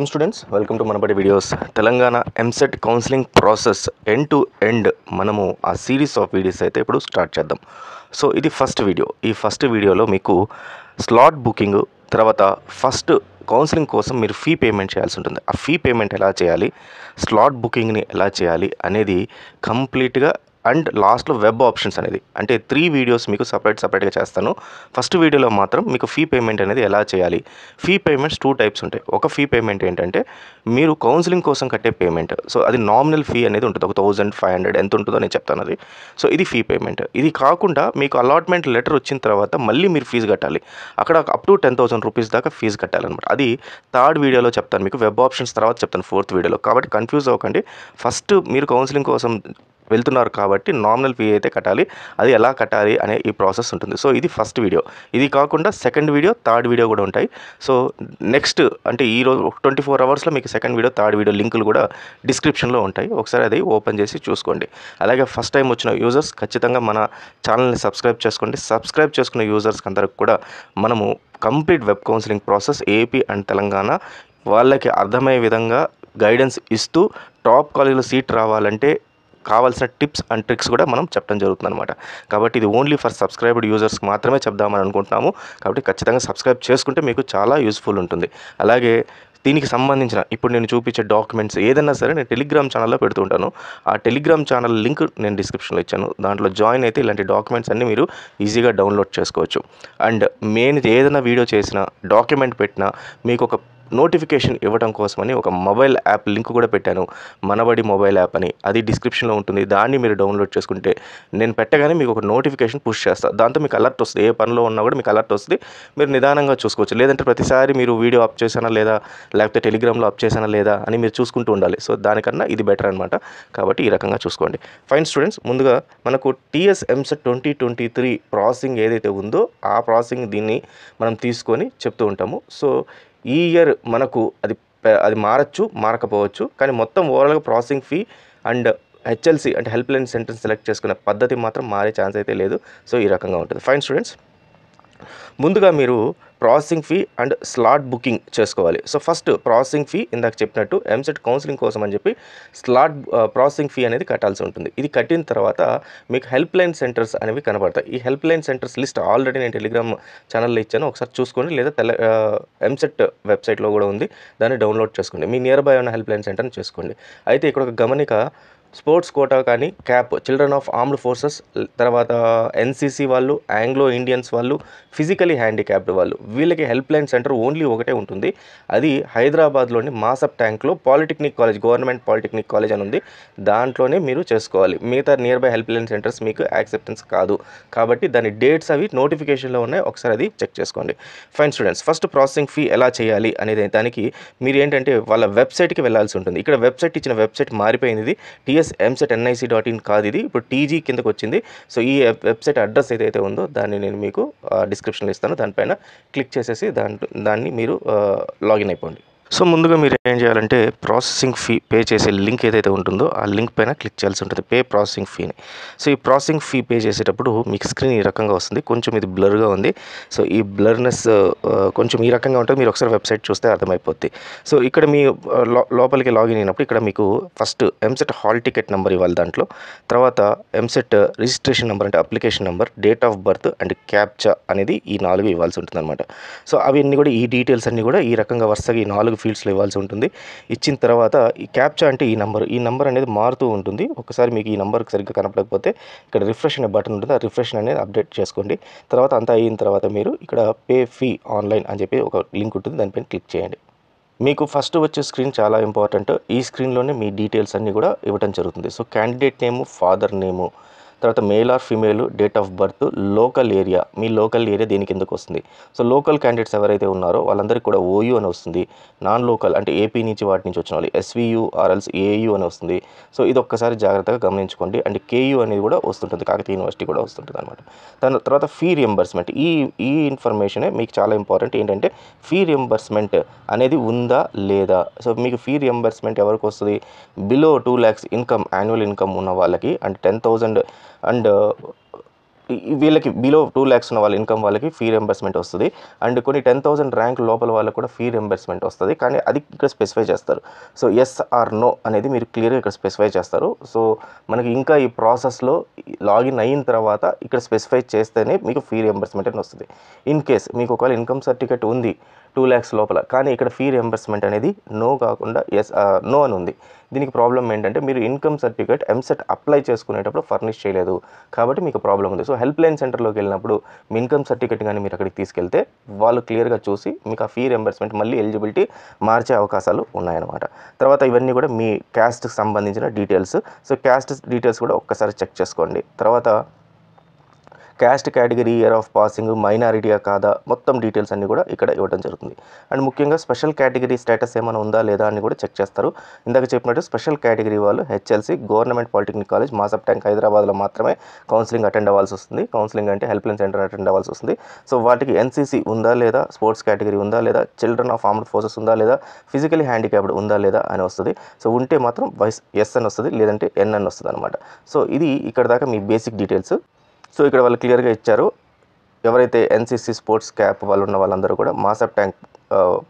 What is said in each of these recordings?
Students welcome to Manabadi videos. Telangana EAMCET counselling process end to end మనము ఆ series of videos అయితే ఇప్పుడు start చేద్దాం. సో ఇది ఫస్ట్ వీడియో. ఈ ఫస్ట్ వీడియోలో మీకు స్లాట్ బుకింగ్, తర్వాత ఫస్ట్ కౌన్సిలింగ్ కోసం మీరు ఫీ పేమెంట్ చేయాల్సి ఉంటుంది. ఆ ఫీ పేమెంట్ ఎలా చేయాలి, స్లాట్ బుకింగ్ని ఎలా చేయాలి అనేది కంప్లీట్గా, అండ్ లాస్ట్లో వెబ్ ఆప్షన్స్ అనేది, అంటే 3 వీడియోస్ మీకు సపరేట్గా చేస్తాను. ఫస్ట్ వీడియోలో మాత్రం మీకు ఫీ పేమెంట్ అనేది ఎలా చేయాలి. ఫీ పేమెంట్స్ 2 టైప్స్ ఉంటాయి. ఒక ఫీ పేమెంట్ ఏంటంటే మీరు కౌన్సిలింగ్ కోసం కట్టే పేమెంట్. సో అది నామినల్ ఫీ అనేది ఉంటుంది, ఒక 1500 ఎంత ఉంటుందో నేను చెప్తాను అది. సో ఇది ఫీ పేమెంట్. ఇది కాకుండా మీకు అలాట్మెంట్ లెటర్ వచ్చిన తర్వాత మళ్ళీ మీరు ఫీజు కట్టాలి. అక్కడ అప్ టు 10,000 రూపీస్ దాకా ఫీజు కట్టాలన్నమాట. అది థర్డ్ వీడియోలో చెప్తాను మీకు, వెబ్ ఆప్షన్స్ తర్వాత చెప్తాను ఫోర్త్ వీడియోలో. కాబట్టి కన్ఫ్యూజ్ అవ్వకండి. ఫస్ట్ మీరు కౌన్సిలింగ్ కోసం వెళ్తున్నారు కాబట్టి నామినల్ ఫీ అయితే కట్టాలి. అది ఎలా కట్టాలి అనే ఈ ప్రాసెస్ ఉంటుంది. సో ఇది ఫస్ట్ వీడియో. ఇది కాకుండా సెకండ్ వీడియో, థర్డ్ వీడియో కూడా ఉంటాయి. సో నెక్స్ట్ అంటే ఈరోజు 24 అవర్స్లో మీకు సెకండ్ వీడియో, థర్డ్ వీడియో లింకులు కూడా డిస్క్రిప్షన్లో ఉంటాయి. ఒకసారి అది ఓపెన్ చేసి చూసుకోండి. అలాగే ఫస్ట్ టైం వచ్చిన యూజర్స్ ఖచ్చితంగా మన ఛానల్ని సబ్స్క్రైబ్ చేసుకోండి. సబ్స్క్రైబ్ చేసుకున్న యూజర్స్కి అందరికి కూడా మనము complete web counselling process AP and Telangana వాళ్ళకి అర్థమయ్యే విధంగా గైడెన్స్ ఇస్తూ టాప్ కాలేజీలో సీట్ రావాలంటే కావాల్సిన టిప్స్ అండ్ ట్రిక్స్ కూడా మనం చెప్పడం జరుగుతుంది అనమాట. కాబట్టి ఇది ఓన్లీ ఫర్ సబ్స్క్రైబ్డ్ యూజర్స్కి మాత్రమే చెప్దామని అనుకుంటున్నాము. కాబట్టి ఖచ్చితంగా సబ్స్క్రైబ్ చేసుకుంటే మీకు చాలా యూస్ఫుల్ ఉంటుంది. అలాగే దీనికి సంబంధించిన ఇప్పుడు నేను చూపించే డాక్యుమెంట్స్ ఏదైనా సరే నేను టెలిగ్రామ్ ఛానల్లో పెడుతూ ఉంటాను. ఆ టెలిగ్రామ్ ఛానల్ లింక్ నేను డిస్క్రిప్షన్లో ఇచ్చాను. దాంట్లో జాయిన్ అయితే ఇలాంటి డాక్యుమెంట్స్ అన్నీ మీరు ఈజీగా డౌన్లోడ్ చేసుకోవచ్చు. అండ్ మెయిన్ ఏదైనా వీడియో చేసినా, డాక్యుమెంట్ పెట్టినా మీకు ఒక నోటిఫికేషన్ ఇవ్వడం కోసమని ఒక మొబైల్ యాప్ లింక్ కూడా పెట్టాను, మనబడి మొబైల్ యాప్ అని. అది డిస్క్రిప్షన్లో ఉంటుంది. దాన్ని మీరు డౌన్లోడ్ చేసుకుంటే నేను పెట్టగానే మీకు ఒక నోటిఫికేషన్ పుష్ చేస్తాను. దాంతో మీకు అలర్ట్ వస్తుంది. ఏ పనిలో ఉన్నా కూడా మీకు అలర్ట్ వస్తుంది. మీరు నిదానంగా చూసుకోవచ్చు. లేదంటే ప్రతిసారి మీరు వీడియో అప్ చేశానా లేదా, లేకపోతే టెలిగ్రామ్లో అప్ చేశానా లేదా అని మీరు చూసుకుంటూ ఉండాలి. సో దానికన్నా ఇది బెటర్ అనమాట. కాబట్టి ఈ రకంగా చూసుకోండి. ఫైన్ స్టూడెంట్స్, ముందుగా మనకు టీఎస్ ఎంసెట్ 2023 ప్రాసెసింగ్ ఏదైతే ఉందో ఆ ప్రాసెసింగ్ దీన్ని మనం తీసుకొని చెప్తూ ఉంటాము. సో ఈ ఇయర్ మనకు అది మారచ్చు, మారకపోవచ్చు. కానీ మొత్తం ఓవరాల్గా ప్రాసెసింగ్ ఫీ అండ్ హెచ్ఎల్సి అంటే హెల్ప్ లైన్ సెంటర్ సెలెక్ట్ చేసుకునే పద్ధతి మాత్రం మారే ఛాన్స్ అయితే లేదు. సో ఈ రకంగా ఉంటుంది. ఫైన్ స్టూడెంట్స్, ముందుగా మీరు processing fee and slot booking చేసుకోవాలి. సో ఫస్ట్ ప్రాసెసింగ్ ఫీ ఇందాక చెప్పినట్టు ఎంసెట్ కౌన్సిలింగ్ కోసం అని చెప్పి ప్రాసెసింగ్ ఫీ అనేది కట్టాల్సి ఉంటుంది. ఇది కట్టిన తర్వాత మీకు హెల్ప్ లైన్ సెంటర్స్ అనేవి కనబడతాయి. ఈ help line centres list already నేను టెలిగ్రామ్ ఛానల్లో ఇచ్చాను, ఒకసారి చూసుకోండి. లేదా ఎంసెట్ వెబ్సైట్లో కూడా ఉంది, దాన్ని డౌన్లోడ్ చేసుకోండి. మీ నియర్ బై ఉన్న హెల్ప్ లైన్ సెంటర్ని చేసుకోండి. అయితే ఇక్కడ ఒక గమనిక, స్పోర్ట్స్ కోటా కానీ cap, children of armed forces, తర్వాత ఎన్సీసీ వాళ్ళు, ఆంగ్లో ఇండియన్స్ వాళ్ళు, ఫిజికలీ హ్యాండిక్యాప్డ్ వాళ్ళు, వీళ్ళకి హెల్ప్ లైన్ సెంటర్ ఓన్లీ ఒకటే ఉంటుంది. అది హైదరాబాద్లోని మాసప్ ట్యాంక్లో polytechnic college, government polytechnic college అని ఉంది. దాంట్లోనే మీరు చేసుకోవాలి. మిగతా near by help line centres మీకు యాక్సెప్టెన్స్ కాదు. కాబట్టి దాని డేట్స్ అవి నోటిఫికేషన్లో ఉన్నాయి, ఒకసారి అది చెక్ చేసుకోండి. Fine students, first processing fee ఎలా చేయాలి అనేది దానికి మీరు ఏంటంటే వాళ్ళ వెబ్సైట్కి వెళ్ళాల్సి ఉంటుంది. ఇక్కడ వెబ్సైట్ ఇచ్చిన వెబ్సైట్ మారిపోయింది. ఇది TSEMSET.nic.in కాదు, ఇది ఇప్పుడు టీజీ కిందకు వచ్చింది. సో ఈ వెబ్సైట్ అడ్రస్ ఏదైతే ఉందో దాన్ని నేను మీకు డిస్క్రిప్షన్లో ఇస్తాను. దానిపైన క్లిక్ చేసేసి దాన్ని మీరు లాగిన్ అయిపోండి. సో ముందుగా మీరు ఏం చేయాలంటే ప్రాసెసింగ్ ఫీ పే చేసే లింక్ ఏదైతే ఉంటుందో ఆ లింక్ పైన క్లిక్ చేయాల్సి ఉంటుంది, పే ప్రాసెసింగ్ ఫీని. సో ఈ ప్రాసెసింగ్ ఫీ పే చేసేటప్పుడు మీకు స్క్రీన్ ఈ రకంగా వస్తుంది. కొంచెం ఇది బ్లర్గా ఉంది. సో ఈ బ్లర్నెస్ కొంచెం ఈ రకంగా ఉంటుంది. మీరు ఒకసారి వెబ్సైట్ చూస్తే అర్థమైపోద్ది. సో ఇక్కడ మీ లోపలికి లాగిన్ అయినప్పుడు ఇక్కడ మీకు first EAMCET hall ticket number ఇవ్వాలి. దాంట్లో తర్వాత ఎంసెట్ రిజిస్ట్రేషన్ నెంబర్ అంటే application number, date of birth and captcha అనేది ఈ 4 ఇవ్వాల్సి ఉంటుంది అనమాట. సో అవన్నీ కూడా, ఈ డీటెయిల్స్ అన్నీ కూడా ఈ రకంగా వరుసగా ఈ 4 ఫీల్డ్స్లో ఇవ్వాల్సి ఉంటుంది. ఇచ్చిన తర్వాత ఈ క్యాప్చా అంటే ఈ నెంబర్ అనేది మారుతూ ఉంటుంది. ఒకసారి మీకు ఈ నెంబర్కి సరిగ్గా కనపడకపోతే ఇక్కడ రిఫ్రెష్ అనే బటన్ ఉంటుంది, ఆ రిఫ్రెష్ అనేది అప్డేట్ చేసుకోండి. తర్వాత అంతా అయిన తర్వాత మీరు ఇక్కడ పే ఫీ ఆన్లైన్ అని చెప్పి ఒక లింక్ ఉంటుంది, దానిపైన క్లిక్ చేయండి. మీకు ఫస్ట్ వచ్చే స్క్రీన్ చాలా ఇంపార్టెంట్. ఈ స్క్రీన్లోనే మీ డీటెయిల్స్ అన్నీ కూడా ఇవ్వడం జరుగుతుంది. So candidate name, father name, తర్వాత male or female, date of birth, local area, మీ లోకల్ ఏరియా దీనికి ఎందుకు వస్తుంది. సో లోకల్ క్యాండిడేట్స్ ఎవరైతే ఉన్నారో వాళ్ళందరికీ కూడా ఓయూ అని వస్తుంది. నాన్ లోకల్ అంటే ఏపీ నుంచి వాటి నుంచి వచ్చిన వాళ్ళు ఎస్వీయూ ఆర్ఎల్స్ ఏయూ అని వస్తుంది. సో ఇది ఒక్కసారి జాగ్రత్తగా గమనించుకోండి. అండ్ కేయూ అనేది కూడా వస్తుంటుంది, కాకతీయ యూనివర్సిటీ కూడా వస్తుంటుంది అనమాట. దాని తర్వాత ఫీ రియంబర్స్మెంట్, ఈ ఇన్ఫర్మేషనే మీకు చాలా ఇంపార్టెంట్. ఏంటంటే ఫీ రియంబర్స్మెంట్ అనేది ఉందా లేదా. సో మీకు ఫీ రియంబర్స్మెంట్ ఎవరికి వస్తుంది, below 2 lakhs income, annual income ఉన్న వాళ్ళకి, అండ్ 10,000 అండ్ వీళ్ళకి బిలో 2 lakhs ఉన్న వాళ్ళ ఇన్కమ్ వాళ్ళకి ఫీ రింబర్స్మెంట్ వస్తుంది. అండ్ కొన్ని 10,000 ర్యాంక్ లోపల వాళ్ళకి కూడా ఫీ రింబర్స్మెంట్ వస్తుంది. కానీ అది ఇక్కడ స్పెసిఫై చేస్తారు. సో ఎస్ ఆర్ నో అనేది మీరు క్లియర్గా ఇక్కడ స్పెసిఫై చేస్తారు. సో మనకి ఇంకా ఈ ప్రాసెస్లో లాగిన్ అయిన తర్వాత ఇక్కడ స్పెసిఫై చేస్తేనే మీకు ఫీ రింబర్స్మెంట్ అని వస్తుంది. ఇన్ కేస్ మీకు ఒకవేళ ఇన్కమ్ సర్టిఫికేట్ ఉంది 2 lakhs లోపల, కానీ ఇక్కడ ఫీ రింబర్స్మెంట్ అనేది నో కాకుండా నో అని ఉంది. దీనికి ప్రాబ్లం ఏంటంటే మీరు ఇన్కమ్ సర్టిఫికేట్ ఎంసెట్ అప్లై చేసుకునేటప్పుడు ఫర్నిష్ చేయలేదు కాబట్టి మీకు ప్రాబ్లం ఉంది. సో హెల్ప్ లైన్ సెంటర్లోకి వెళ్ళినప్పుడు మీ ఇన్కమ్ సర్టిఫికేట్ కానీ మీరు అక్కడికి తీసుకెళ్తే వాళ్ళు క్లియర్గా చూసి మీకు ఆ ఫీ రింబర్స్మెంట్ మళ్ళీ ఎలిజిబిలిటీ మార్చే అవకాశాలు ఉన్నాయన్నమాట. తర్వాత ఇవన్నీ కూడా మీ క్యాస్ట్కి సంబంధించిన డీటెయిల్స్. సో క్యాస్ట్ డీటెయిల్స్ కూడా ఒక్కసారి చెక్ చేసుకోండి. తర్వాత caste category, year of passing, మైనారిటీయా కాదా, మొత్తం డీటెయిల్స్ అన్నీ కూడా ఇక్కడ ఇవ్వడం జరుగుతుంది. అండ్ ముఖ్యంగా స్పెషల్ కేటగిరీ స్టేటస్ ఏమైనా ఉందా లేదా అని కూడా చెక్ చేస్తారు. ఇందాక చెప్పినట్టు స్పెషల్ కేటగిరీ వాళ్ళు HLC government polytechnic college మాసప్ tank హైదరాబాద్లో మాత్రమే కౌన్సిలింగ్ అటెండ్ అవ్వాల్సి వస్తుంది. కౌన్సిలింగ్ అంటే హెల్ప్ లైన్ సెంటర్ అటెండ్ అవ్వాల్సి వస్తుంది. సో వాటికి ఎన్సీసీ ఉందా లేదా, స్పోర్ట్స్ కేటగిరీ ఉందా లేదా, చిల్డ్రన్ ఆఫ్ ఆర్మ్డ్ ఫోర్సెస్ ఉందా లేదా, ఫిజికలీ హ్యాండిక్యాప్డ్ ఉందా లేదా అని వస్తుంది. సో ఉంటే మాత్రం ఎస్ అని వస్తుంది, లేదంటే ఎన్ అని వస్తుంది అనమాట. సో ఇది ఇక్కడ దాకా మీ బేసిక్ డీటెయిల్స్. సో ఇక్కడ వాళ్ళు క్లియర్గా ఇచ్చారు. ఎవరైతే ఎన్సీసీ స్పోర్ట్స్ క్యాప్ వాళ్ళు ఉన్న వాళ్ళందరూ కూడా మాసప్ ట్యాంక్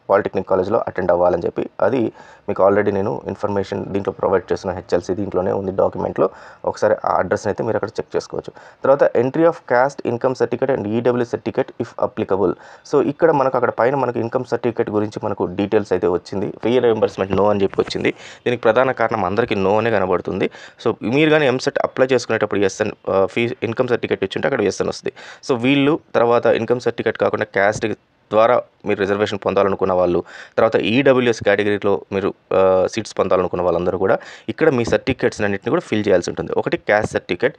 పాలిటెక్నిక్ కాలేజ్లో అటెండ్ అవ్వాలని చెప్పి అది మీకు ఆల్రెడీ నేను ఇన్ఫర్మేషన్ దీంట్లో ప్రొవైడ్ చేసిన హెచ్ఎల్సీ దీంట్లోనే ఉంది డాక్యుమెంట్లో. ఒకసారి ఆ అడ్రస్ని అయితే మీరు అక్కడ చెక్ చేసుకోవచ్చు. తర్వాత entry of caste, income certificate and EW certificate if applicable. So ఇక్కడ మనకు అక్కడ పైన మనకు ఇన్కమ్ సర్టిఫికేట్ గురించి మనకు డీటెయిల్స్ అయితే వచ్చింది. ఫీ రీయింబర్స్మెంట్ నో అని చెప్పి వచ్చింది. దీనికి ప్రధాన కారణం అందరికీ నో అనే కనబడుతుంది. సో మీరు కానీ ఎంసెట్ అప్లై చేసుకునేటప్పుడు ఎస్ఎన్ ఫీ ఇన్కమ్ సర్టిఫికేట్ ఇచ్చింటే అక్కడ ఎస్ఎన్ వస్తుంది. సో వీళ్ళు తర్వాత ఇన్కమ్ సర్టిఫికేట్ కాకుండా క్యాస్ట్ ద్వారా మీరు రిజర్వేషన్ పొందాలనుకున్న వాళ్ళు, తర్వాత ఈడబ్ల్యూఎస్ కేటగిరీలో మీరు సీట్స్ పొందాలనుకున్న వాళ్ళందరూ కూడా ఇక్కడ మీ సర్టిఫికేట్స్ అన్నింటినీ కూడా ఫిల్ చేయాల్సి ఉంటుంది. ఒకటి క్యాస్ట్ సర్టిఫికేట్,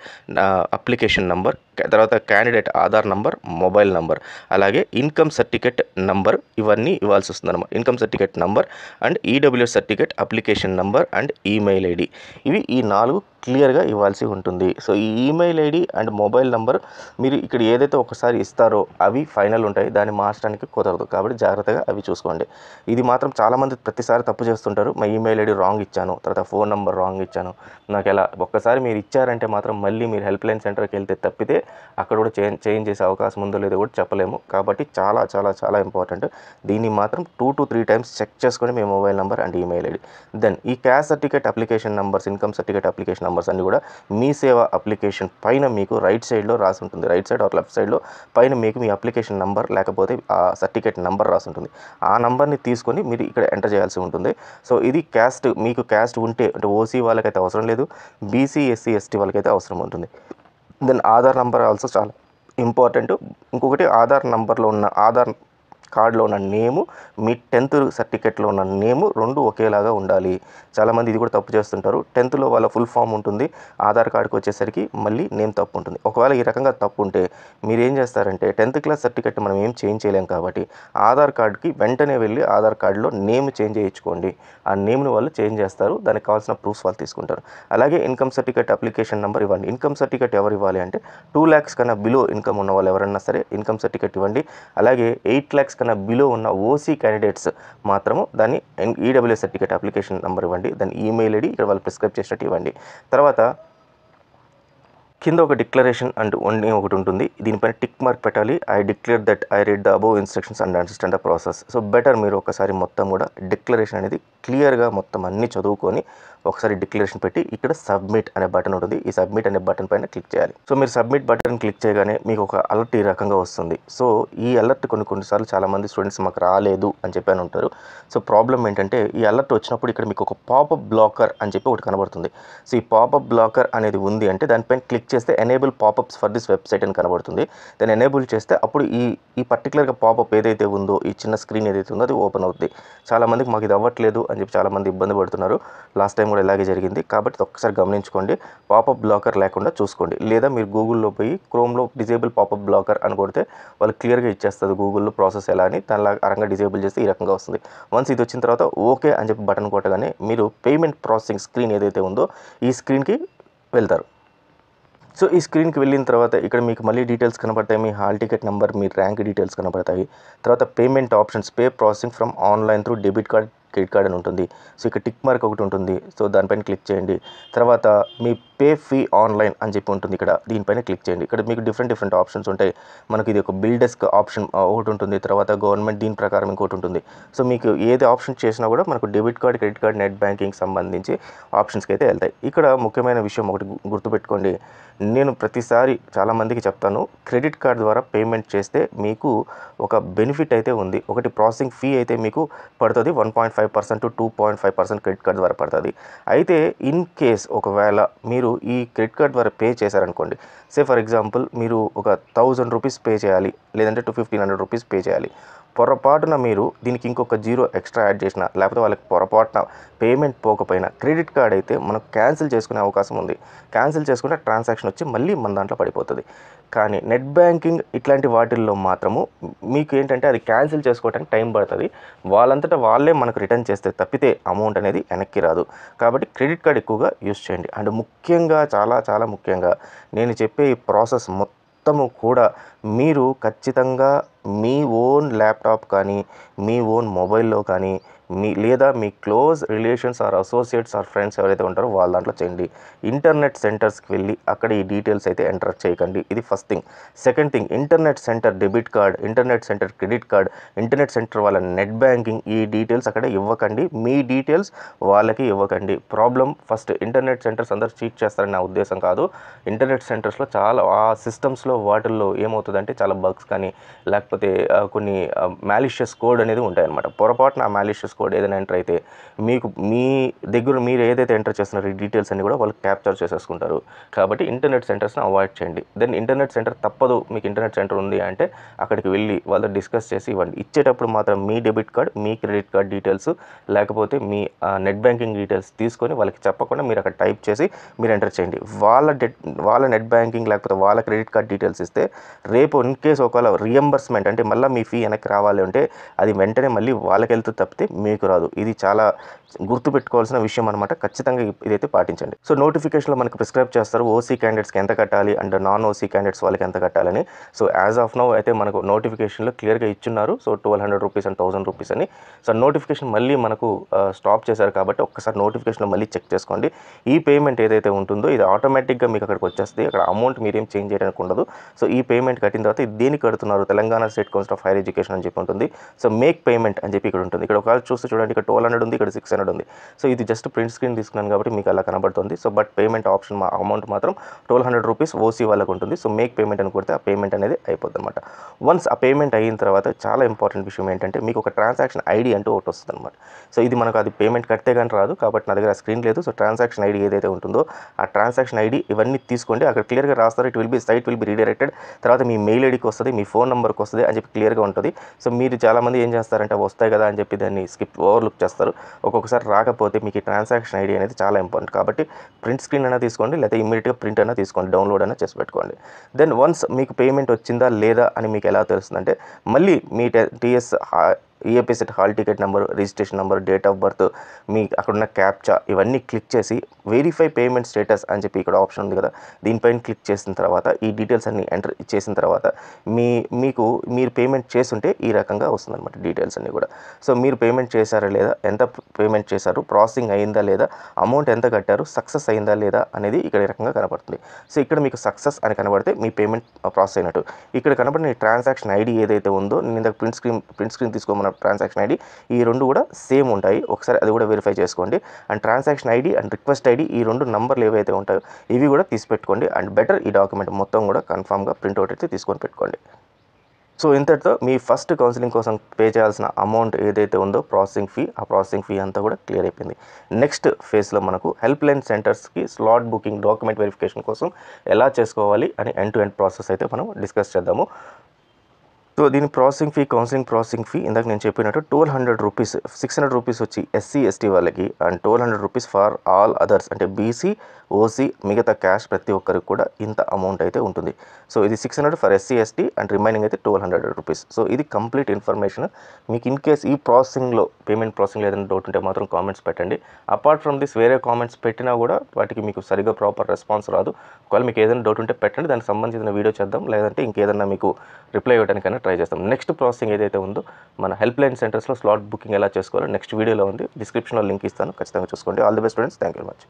అప్లికేషన్ నంబర్, తర్వాత candidate Aadhaar number, mobile number, అలాగే ఇన్కమ్ సర్టిఫికేట్ నంబర్, ఇవన్నీ ఇవ్వాల్సి వస్తుంది అనమాట. Income certificate number and EWS certificate, application number and email ID, ఇవి ఈ 4 క్లియర్గా ఇవ్వాల్సి ఉంటుంది. సో ఈ email ID and mobile number మీరు ఇక్కడ ఏదైతే ఒకసారి ఇస్తారో అవి ఫైనల్ ఉంటాయి, దాన్ని మార్చడానికి కుదరదు. కాబట్టి జాగ్రత్తగా అవి చూసుకోండి. ఇది మాత్రం చాలామంది ప్రతిసారి తప్పు చేస్తుంటారు. మా ఈమెయిల్ ఐడి రాంగ్ ఇచ్చాను, తర్వాత ఫోన్ నెంబర్ రాంగ్ ఇచ్చాను, నాకు ఎలా. ఒక్కసారి మీరు ఇచ్చారంటే మాత్రం మళ్ళీ మీరు హెల్ప్ లైన్ సెంటర్కి వెళ్తే తప్పితే అక్కడ కూడా చేంజ్ చేసే అవకాశం ఉందో లేదో కూడా చెప్పలేము. కాబట్టి చాలా చాలా చాలా ఇంపార్టెంట్. దీన్ని మాత్రం 2 to 3 times చెక్ చేసుకొని మీ mobile number and email ID. Then ఈ caste certificate application numbers, income certificate application numbers అన్నీ కూడా మీ సేవ అప్లికేషన్ పైన మీకు రైట్ సైడ్లో రాసి ఉంటుంది. రైట్ సైడ్ ఆర్ లెఫ్ట్ సైడ్లో పైన మీకు మీ అప్లికేషన్ నంబర్ లేకపోతే ఆ సర్టిఫికేట్ నంబర్ రాసి ఉంటుంది. ఆ నంబర్ని తీసుకొని మీరు ఇక్కడ ఎంటర్ చేయాల్సి ఉంటుంది. సో ఇది క్యాస్ట్, మీకు క్యాస్ట్ ఉంటే అంటే ఓసీ వాళ్ళకైతే అవసరం లేదు, బీసీ ఎస్సీ ఎస్టీ వాళ్ళకైతే అవసరం ఉంటుంది. దెన్ ఆధార్ నంబర్ ఆల్సో చాలా ఇంపార్టెంట్. ఇంకొకటి ఆధార్ నంబర్లో ఉన్న ఆధార్ కార్డులో ఉన్న నేము, మీ 10th సర్టిఫికేట్లో ఉన్న నేము 2 ఒకేలాగా ఉండాలి. చాలామంది ఇది కూడా తప్పు చేస్తుంటారు. 10thలో వాళ్ళ ఫుల్ ఫామ్ ఉంటుంది, ఆధార్ కార్డుకి వచ్చేసరికి మళ్ళీ నేమ్ తప్పు ఉంటుంది. ఒకవేళ ఈ రకంగా తప్పు ఉంటే మీరు ఏం చేస్తారంటే 10th క్లాస్ సర్టిఫికేట్ మనం ఏం చేంజ్ చేయలేం కాబట్టి ఆధార్ కార్డుకి వెంటనే వెళ్ళి ఆధార్ కార్డులో నేమ్ చేంజ్ చేయించుకోండి. ఆ నేమ్ని వాళ్ళు చేంజ్ చేస్తారు, దానికి కావాల్సిన ప్రూఫ్స్ వాళ్ళు తీసుకుంటారు. అలాగే ఇన్కమ్ సర్టిఫికేట్ అప్లికేషన్ నెంబర్ ఇవ్వండి. ఇన్కమ్ సర్టిఫికేట్ ఎవరు ఇవ్వాలి అంటే 2 lakhs కన్నా బిలో ఇన్కమ్ ఉన్న వాళ్ళు ఎవరన్నా సరే ఇన్కమ్ సర్టిఫికేట్ ఇవ్వండి. అలాగే 8 lakhs కన్నా బిలో ఉన్న ఓసీ క్యాండిడేట్స్ మాత్రము దాన్ని ఈడబ్ల్యూఎస్ సర్టిఫికేట్ అప్లికేషన్ నెంబర్ ఇవ్వండి. దాని ఈమెయిల్ ఐడి ఇక్కడ వాళ్ళు ప్రిస్క్రైబ్ చేసినట్టు ఇవ్వండి. తర్వాత కింద ఒక డిక్లరేషన్ అండ్ ఒకటి ఉంటుంది. దీనిపైన టిక్ మార్క్ పెట్టాలి. I declare that I read the above instructions and understand the process. So better మీరు ఒకసారి మొత్తం కూడా డిక్లరేషన్ అనేది క్లియర్గా మొత్తం అన్నీ చదువుకొని ఒకసారి డిక్లరేషన్ పెట్టి ఇక్కడ సబ్మిట్ అనే బటన్ ఉంటుంది. ఈ సబ్మిట్ అనే బటన్ పైన క్లిక్ చేయాలి. సో మీరు సబ్మిట్ బటన్ క్లిక్ చేయగానే మీకు ఒక అలర్ట్ ఈ రకంగా వస్తుంది. సో ఈ అలర్ట్ కొన్నిసార్లు చాలామంది స్టూడెంట్స్ మాకు రాలేదు అని చెప్పి ఉంటారు. సో ప్రాబ్లం ఏంటంటే ఈ అలర్ట్ వచ్చినప్పుడు ఇక్కడ మీకు ఒక పాపప్ బ్లాకర్ అని చెప్పి ఒకటి కనబడుతుంది. సో ఈ పాపప్ బ్లాకర్ అనేది ఉంది అంటే దానిపైన క్లిక్ చేస్తే enable pop-ups for this website అని కనబడుతుంది. దాన్ని ఎనేబుల్ చేస్తే అప్పుడు ఈ పర్టికులర్గా పాపప్ ఏదైతే ఉందో, ఈ చిన్న స్క్రీన్ ఏదైతే ఉందో అది ఓపెన్ అవుతుంది. చాలామందికి మాకు ఇది అవ్వట్లేదు అని చెప్పి చాలామంది ఇబ్బంది పడుతున్నారు. లాస్ట్ టైం కూడా ఇలాగే జరిగింది. కాబట్టి ఒకసారి గమనించుకోండి, పాపప్ బ్లాకర్ లేకుండా చూసుకోండి. లేదా మీరు గూగుల్లో పోయి క్రోమ్లో డిజేబుల్ పాపప్ బ్లాకర్ అని కొడితే వాళ్ళు క్లియర్గా ఇచ్చేస్తుంది గూగుల్లో ప్రాసెస్ ఎలా అని. దానిలా అరంగా డిజేబుల్ చేస్తే ఈ రకంగా వస్తుంది. వన్స్ ఇది వచ్చిన తర్వాత ఓకే అని చెప్పి బటన్ కొట్టగానే మీరు పేమెంట్ ప్రాసెసింగ్ స్క్రీన్ ఏదైతే ఉందో ఈ స్క్రీన్కి వెళ్తారు. సో ఈ స్క్రీన్కి వెళ్ళిన తర్వాత ఇక్కడ మీకు మళ్ళీ డీటెయిల్స్ కనబడతాయి. మీ హాల్ టికెట్ నెంబర్, మీ ర్యాంక్ డీటెయిల్స్ కనబడతాయి. తర్వాత payment options, pay processing from online through debit card, credit card అని ఉంటుంది. సో ఇక్కడ టిక్ మార్క్ ఒకటి ఉంటుంది. సో దానిపైన క్లిక్ చేయండి. తర్వాత మీ పే ఫీ ఆన్లైన్ అని చెప్పి ఉంటుంది. ఇక్కడ దీనిపైన క్లిక్ చేయండి. ఇక్కడ మీకు డిఫరెంట్ ఆప్షన్స్ ఉంటాయి. మనకి ఇది ఒక బిల్ డెస్క్ ఆప్షన్ ఒకటి ఉంటుంది. తర్వాత గవర్నమెంట్ దీని ప్రకారం ఇంకోటి ఉంటుంది. సో మీకు ఏది ఆప్షన్ చేసినా కూడా మనకు debit card, credit card, net banking సంబంధించి ఆప్షన్స్కి అయితే వెళ్తాయి. ఇక్కడ ముఖ్యమైన విషయం ఒకటి గుర్తుపెట్టుకోండి. నేను ప్రతిసారి చాలామందికి చెప్తాను, క్రెడిట్ కార్డ్ ద్వారా పేమెంట్ చేస్తే మీకు ఒక బెనిఫిట్ అయితే ఉంది. ఒకటి ప్రాసెసింగ్ ఫీ అయితే మీకు పడుతుంది 1.5% to 2.5% క్రెడిట్ కార్డ్ ద్వారా పడుతుంది. అయితే ఇన్ కేస్ ఒకవేళ మీరు ఈ క్రెడిట్ కార్డ్ ద్వారా పే చేశారనుకోండి, ఫర్ ఎగ్జాంపుల్ మీరు ఒక 1000 రూపీస్ పే చేయాలి, లేదంటే 1500 రూపీస్ పే చేయాలి. పొరపాటున మీరు దీనికి ఇంకొక 0 ఎక్స్ట్రా యాడ్ చేసినా, లేకపోతే వాళ్ళకి పొరపాటున పేమెంట్ పోకపోయినా క్రెడిట్ కార్డ్ అయితే మనం క్యాన్సిల్ చేసుకునే అవకాశం ఉంది. క్యాన్సిల్ చేసుకుంటే ట్రాన్సాక్షన్ వచ్చి మళ్ళీ మన దాంట్లో పడిపోతుంది. కానీ నెట్ బ్యాంకింగ్ ఇట్లాంటి వాటిల్లో మాత్రము మీకు ఏంటంటే అది క్యాన్సిల్ చేసుకోవడానికి టైం పడుతుంది. వాళ్ళంతటా వాళ్ళే మనకు రిటర్న్ చేస్తే తప్పితే అమౌంట్ అనేది వెనక్కి రాదు. కాబట్టి క్రెడిట్ కార్డ్ ఎక్కువగా యూస్ చేయండి. అండ్ ముఖ్యంగా చాలా ముఖ్యంగా నేను చెప్పే ఈ ప్రాసెస్ మొత్తము కూడా మీరు ఖచ్చితంగా మీ ఓన్ ల్యాప్టాప్ కానీ, మీ ఓన్ మొబైల్లో కానీ, లేదా మీ close relations or associates or friends ఎవరైతే ఉంటారో వాళ్ళ దాంట్లో చేయండి. ఇంటర్నెట్ సెంటర్స్కి వెళ్ళి అక్కడ ఈ డీటెయిల్స్ అయితే ఎంటర్ చేయకండి. ఇది first thing. Second thing, internet centre debit card, internet centre credit card, internet centre వాళ్ళ నెట్ బ్యాంకింగ్, ఈ డీటెయిల్స్ అక్కడ ఇవ్వకండి. మీ డీటెయిల్స్ వాళ్ళకి ఇవ్వకండి. ప్రాబ్లం ఫస్ట్, ఇంటర్నెట్ సెంటర్స్ అందరూ చీట్ చేస్తారని నా ఉద్దేశం కాదు. ఇంటర్నెట్ సెంటర్స్లో చాలా ఆ సిస్టమ్స్లో వాటిల్లో ఏమవుతుందంటే చాలా బగ్స్ కానీ, లేకపోతే కొన్ని మ్యాలిషియస్ కోడ్ అనేది ఉంటాయన్నమాట. పొరపాటున ఆ మ్యాలిషియస్ కోడ్ ఏదైనా ఎంటర్ అయితే మీకు మీ దగ్గర మీరు ఏదైతే ఎంటర్ చేస్తున్నారో ఈ డీటెయిల్స్ అన్ని కూడా వాళ్ళు క్యాప్చర్ చేసేసుకుంటారు. కాబట్టి ఇంటర్నెట్ సెంటర్స్ని అవాయిడ్ చేయండి. దెన్ ఇంటర్నెట్ సెంటర్ తప్పదు, మీకు ఇంటర్నెట్ సెంటర్ ఉంది అంటే అక్కడికి వెళ్ళి వాళ్ళతో డిస్కస్ చేసి ఇవ్వండి. ఇచ్చేటప్పుడు మాత్రం మీ డెబిట్ కార్డ్, మీ క్రెడిట్ కార్డ్ డీటెయిల్స్, లేకపోతే మీ నెట్ బ్యాంకింగ్ డీటెయిల్స్ తీసుకొని వాళ్ళకి చెప్పకుండా మీరు అక్కడ టైప్ చేసి మీరు ఎంటర్ చేయండి. వాళ్ళ నెట్ బ్యాంకింగ్ లేకపోతే వాళ్ళ క్రెడిట్ కార్డ్ డీటెయిల్స్ ఇస్తే రేపు ఇన్ కేసు ఒకవేళ రియంబర్స్మెంట్ అంటే మళ్ళీ మీ ఫీ వెనక్కి రావాలి అంటే అది వెంటనే మళ్ళీ వాళ్ళకి వెళ్తుంది తప్పితే మీకు రాదు. ఇది చాలా గుర్తుపెట్టుకోవాల్సిన విషయం అనమాట. ఖచ్చితంగా ఇదైతే పాటించండి. సో నోటిఫికేషన్లో మనకు ప్రిస్క్రైబ్ చేస్తారు ఓసీ క్యాండిడేట్స్కి ఎంత కట్టాలి అండ్ నాన్ ఓసీ క్యాండిడేట్స్ వాళ్ళకి ఎంత కట్టాలని. సో యాజ్ ఆఫ్ నౌ అయితే మనకు నోటిఫికేషన్లో క్లియర్గా ఇచ్చున్నారు. సో 1200 రూపీస్ అండ్ 1000 రూపీస్ అని. సో నోటిఫికేషన్ మళ్ళీ మనకు స్టాప్ చేశారు కాబట్టి ఒక్కసారి నోటిఫికేషన్లో మళ్ళీ చెక్ చేసుకోండి. ఈ పేమెంట్ ఏదైతే ఉంటుందో ఇది ఆటోమేటిక్గా మీకు అక్కడికి వచ్చేస్తుంది. అక్కడ అమౌంట్ మీరేం చేంజ్ చేయడానికి ఉండదు. సో ఈ పేమెంట్ కట్టిన తర్వాత ఇది దేనికి కడుతున్నారు, Telangana state council of higher education అని చెప్పి ఉంటుంది. సో మేక్ పేమెంట్ అని చెప్పి ఇక్కడ ఉంటుంది. ఇక్కడ ఒకవేళ చూస్తే చూడండి, ఇక్కడ 1200 ఉంది, ఇక్కడ 600 ఉంది. సో ఇది జస్ట్ ప్రింట్ స్క్రీన్ తీసుకున్నాను కాబట్టి మీకు అలా కనబడుతుంది. So but payment option amount మాత్రం 1200 రూపీస్ ఓసీ వాళ్ళకు ఉంటుంది. సో మేక్ పేమెంట్ అని కొడితే ఆ పేమెంట్ అనేది అయిపోతుంది అనమాట. వన్స్ ఆ పేమెంట్ అయిన తర్వాత చాలా ఇంపార్టెంట్ విషయం ఏంటంటే మీకు ఒక ట్రాన్సాక్షన్ ఐడి అంటూ ఒకటి వస్తుంది అనమాట. సో ఇది మనకు అది పేమెంట్ కడితే కానీ రాదు కాబట్టి నా దగ్గర స్క్రీన్ లేదు. సో ట్రాన్సాక్షన్ ఐడి ఏదైతే ఉంటుందో ఆ ట్రాన్సాక్షన్ ఐడి ఇవన్నీ తీసుకోండి. అక్కడ క్లియర్గా రాస్తారు, సైట్ విల్ బి రీడైరెక్టెడ్. తర్వాత మీ మెయిల్ ఐడికి వస్తుంది, మీ ఫోన్ నెంబర్కి వస్తుంది అని చెప్పి క్లియర్గా ఉంటుంది. సో మీరు చాలామంది ఏం చేస్తారంటే వస్తాయి కదా అని చెప్పి దాన్ని ఓవర్లుక్ చేస్తారు. ఒక్కొక్కసారి రాకపోతే మీకు ఈ ట్రాన్సాక్షన్ ఐడి అనేది చాలా ఇంపార్టెంట్. కాబట్టి ప్రింట్ స్క్రీన్ అయినా తీసుకోండి, లేదా ఇమీడియట్గా ప్రింట్ అయినా తీసుకోండి, డౌన్లోడ్ అయినా చేసి పెట్టుకోండి. దెన్ వన్స్ మీకు పేమెంట్ వచ్చిందా లేదా అని మీకు ఎలా తెలుస్తుందంటే మళ్ళీ మీ TS EAP CET hall ticket number, registration number, date of birth, మీ అక్కడున్న క్యాప్చా ఇవన్నీ క్లిక్ చేసి వెరిఫై పేమెంట్ స్టేటస్ అని చెప్పి ఇక్కడ ఆప్షన్ ఉంది కదా, దీనిపైన క్లిక్ చేసిన తర్వాత ఈ డీటెయిల్స్ అన్ని ఎంటర్ చేసిన తర్వాత మీరు పేమెంట్ చేస్తుంటే ఈ రకంగా వస్తుందన్నమాట డీటెయిల్స్ అన్నీ కూడా. సో మీరు పేమెంట్ చేశారా లేదా, ఎంత పేమెంట్ చేశారు, ప్రాసెసింగ్ అయిందా లేదా, అమౌంట్ ఎంత కట్టారు, సక్సెస్ అయిందా లేదా అనేది ఇక్కడ ఈ రకంగా కనబడుతుంది. సో ఇక్కడ మీకు సక్సెస్ అని కనబడితే మీ పేమెంట్ ప్రాసెస్ అయినట్టు. ఇక్కడ కనబడిన ట్రాన్సాక్షన్ ఐడి ఏదైతే ఉందో, నేను ఇందాక ప్రింట్ స్క్రీన్ తీసుకోమన్న ట్రాన్సాక్షన్ ఐడి ఈ రెండు కూడా సేమ్ ఉంటాయి. ఒకసారి అది కూడా వెరిఫై చేసుకోండి. And transaction ID and request ID ఈ రెండు నంబర్లు ఏవైతే ఉంటాయో ఇవి కూడా తీసి పెట్టుకోండి. అండ్ బెటర్ ఈ డాక్యుమెంట్ మొత్తం కూడా కన్ఫామ్గా ప్రింట్అవుట్ అయితే తీసుకొని పెట్టుకోండి. సో ఇంతటితో మీ ఫస్ట్ కౌన్సిలింగ్ కోసం పే చేయాల్సిన అమౌంట్ ఏదైతే ఉందో ప్రాసెసింగ్ ఫీ అంతా కూడా క్లియర్ అయిపోయింది. నెక్స్ట్ ఫేజ్లో మనకు హెల్ప్ లైన్ సెంటర్స్కి స్లాట్ బుకింగ్, డాక్యుమెంట్ వెరిఫికేషన్ కోసం ఎలా చేసుకోవాలి అని ఎండ్ టు ఎండ్ ప్రాసెస్ అయితే మనం డిస్కస్ చేద్దాము. సో దీని కౌన్సిలింగ్ ప్రాసెసింగ్ ఫీ ఇందాక నేను చెప్పినట్టు 1200 రూపీస్, 600 రూపీస్ వచ్చి ఎస్సీ ఎస్టీ వాళ్ళకి and 1200 rupees for all others అంటే బీసీ ఓసీ మిగతా క్యాష్ ప్రతి ఒక్కరికి కూడా ఇంత అమౌంట్ అయితే ఉంటుంది. సో ఇది 600 for SC ST and remaining అయితే 1200 రూపీస్. సో ఇది కంప్లీట్ ఇన్ఫర్మేషన్. మీకు ఇన్ కేస్ ఈ పేమెంట్ ప్రాసెసింగ్లో ఏదైనా డౌట్ ఉంటే మాత్రం కామెంట్స్ పెట్టండి. అపార్ట్ ఫ్రమ్ దిస్ వేరే కామెంట్స్ పెట్టినా కూడా వాటికి మీకు సరిగా ప్రాపర్ రెస్పాన్స్ రాదు. ఒకవేళ మీకు ఏదైనా డౌట్ ఉంటే పెట్టండి, దానికి సంబంధించిన వీడియో చేద్దాం, లేదంటే ఇంకేదన్నా మీకు రిప్లై ఇవ్వడానికైనా ట్రై చేస్తాం. నెక్స్ట్ ప్రాసెసింగ్ ఏదైతే ఉందో మన హెల్ప్ లైన్ సెంటర్స్లో స్లాట్ బుకింగ్ ఎలా చేసుకోవాలో నెక్స్ట్ వీడియోలో ఉంది. డిస్క్రిప్షన్లో లింక్ ఇస్తాను, ఖచ్చితంగా చూసుకోండి. All the best friends, thank you very much.